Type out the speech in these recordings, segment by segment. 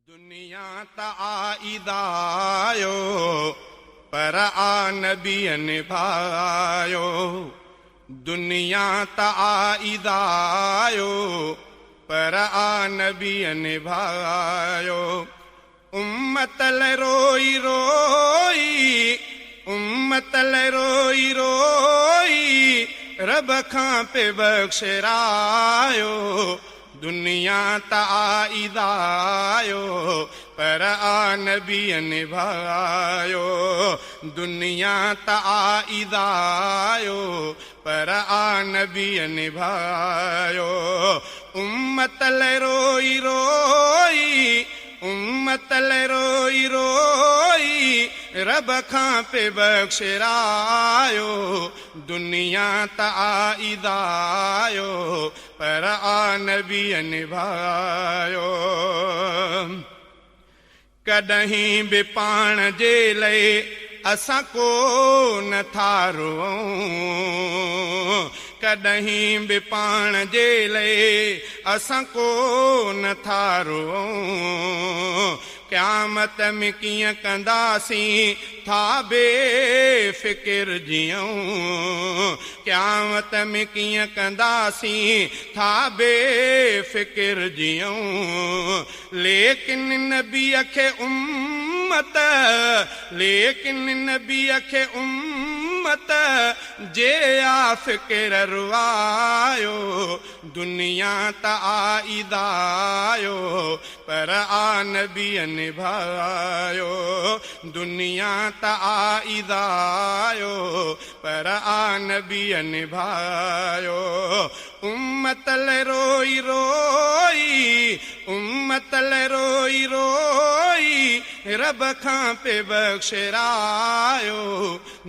दुनिया ता आईदायो पर आ नबी निभायो। दुनिया ता आईदायो पर आ नबी निभायो। उम्मतल रोई रोई उम्मतल रोई रोई रब खां पे बख्शरायो। दुनिया ता आईदायो पर आ नबी निभायो। दुनिया ता आईदायो पर आ नबी निभायो। उम्मतल रोई रोई उम्मतल रोई रोई रब खां पे बख्शरायो। दुनिया ता आईदायो पर आ नबी निभायो। कदहीं बि पाण जे लए असां को नथा रोऊं। कदहीं बि पाण जे लए असां को नथा रोऊं। क़यामत में कीअं कंदासीं था बेफ़िकिर जियूं। क़यामत में कीअं कंदासीं था बेफ़िकिर जियूं। लेकिन नबीअ खे उम्मत लेकिन नबीअ खे उम्मत जे आ फ़िकिर रुआयो। दुनिया ता आईदायो पर आ नबी निभायो। दुनिया ता आईदायो पर आ नबी निभायो। उम्मतल रोई रोई उम्मतल रोई रोई रब खां पे बख्शरायो।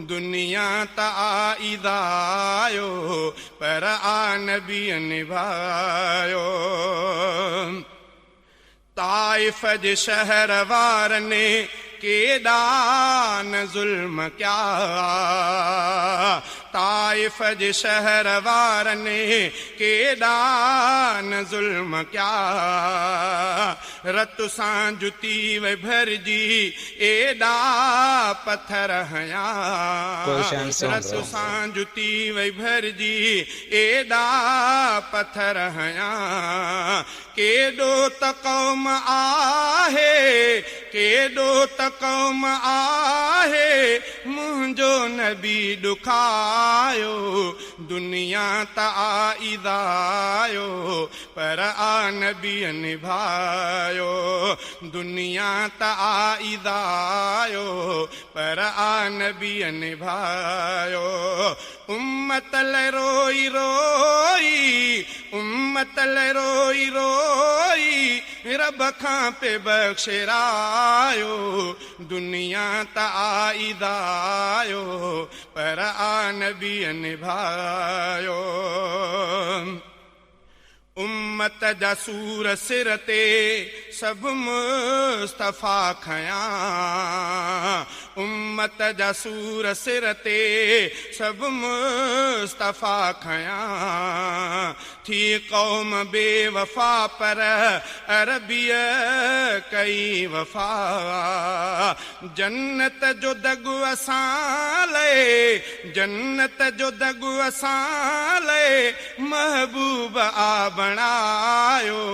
दुनिया ता आईदायो पर आ नबी निभायो। ताइफ जे शहर वारने केॾा न ज़ुल्म क्या। ताइफ जे शहर वारने केॾा न ज़ुल्म क्या। रत सां जुती वे भरजी एॾा पत्थर हया। रत सां जुती वे भरजी एॾा पत्थर हया। केॾो त क़ौम आहे केॾो त क़ौम आहे मुंहिंजो नबी ॾुखायो। दुनिया ता आईदायो पर आ नबी निभायो। दुनिया ता आईदायो पर आ नबी निभायो। उम्मतल रोई रोई उम्मतल रोई रोई रब खां पे बख्शरायो। दुनिया ता आईदायो पर आ नबी निभायो। उम्मत जा सूर सिर ते सभु मुस्तफ़ा खयां। उम्मत जा सूर सिर ते सभु मुस्तफ़ा खयां। थी क़ौम बेवफ़ा पर अरबीअ कई वफ़ा। जन्नत जो दगु असां लए जन्नत जो दगु असां लए महबूब आ बणायो।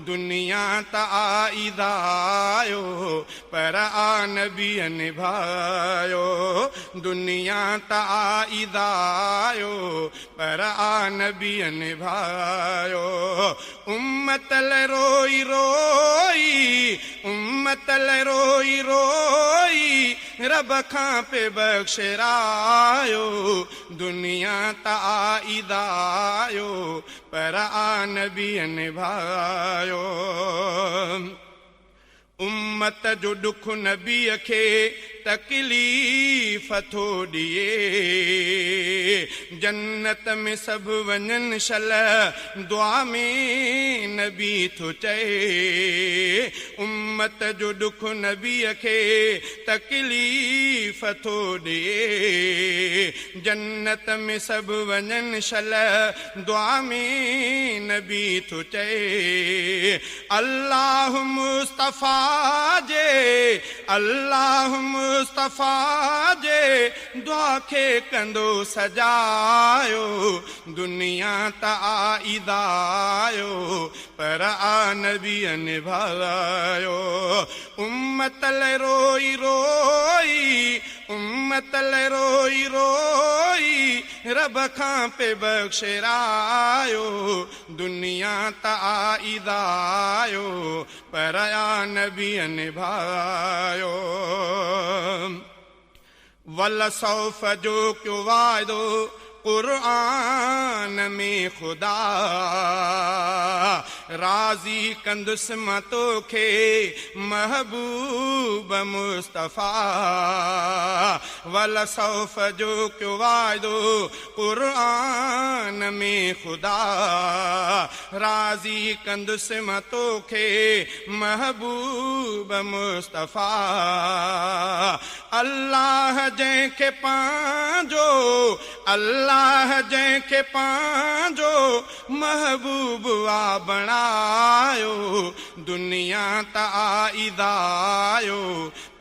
दुनिया ता आईदायो पर आ नबी निभायो। दुनिया ता आईदायो पर आ नबी निभायो। उम्मतल रोई रोई उम्मतल रोई रोई रब खां पे बख्शरायो। दुनिया ता आईदायो पर आ नबी निभायो। उम्मत जो दुख नबीअ खे तकलीफ़ थो ॾिए जन्नत में सभु वञनि शल दुआ में नबी थो चए उम्मत जो ॾुख नबीअ खे तकलीफ़ थो ॾिए जन्नत में सभु वञनि शल दुआ में नबी थो चए अल्लाह मुस्तफ़ा जे दुआ खे कंदो सजायो दुनिया त आईदायो पर आ नबीअ निभायो उम्मत लाइ रोई रोई रब खां पे बख़्शरायो दुनिया त आईदायो पर आ नबीअ निभायो वल सौफ़ जो क्यों वाइदो क़ुरआन में खुदा राज़ी कंदुसि मां तोखे महबूब मुस्तफ़ा वल सौफ़ जो क्यों वाइदो क़ुरआन में खुदा राज़ी कंदुसि मां तोखे महबूब मुस्तफ़ा अल्लाह जंहिंखे पंहिंजो महबूबा बणायो दुनिया त आईदायो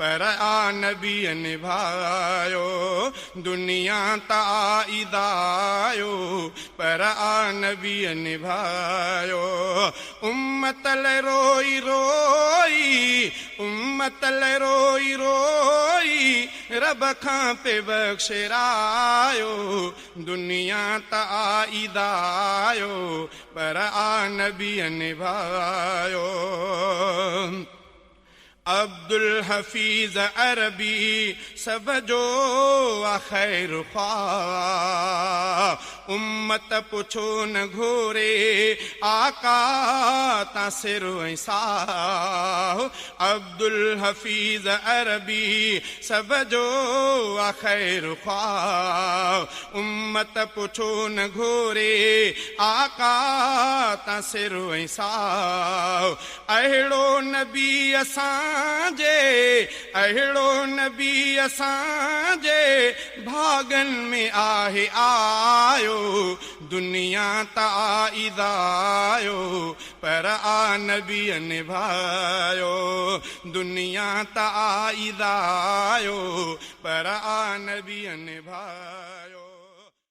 पर आ नबीअ निभायो दुनिया त आईदायो पर आ नबीअ निभायो उम्मत लाइ रोई रोई रब खां पे बख़्शरायो दुनिया त आईदायो पर आ नबीअ निभायो अब्दुल हफीज़ अरबी सब जो ख़ैर ख़्वाह उम्मत पुछो न घोरे आका ता सिर ऐं साह अब्दुल हफीज़ अरबी सब जो ख़ैर ख़्वाह उम्मत पुछो न घोरे आका ता सिर ऐं साह अहिड़ो नबी असांजे भागन में आहे आयो दुनिया त आईदायो पर आ नबीअ निभायो दुनिया त आईदायो पर आ नबीअ निभायो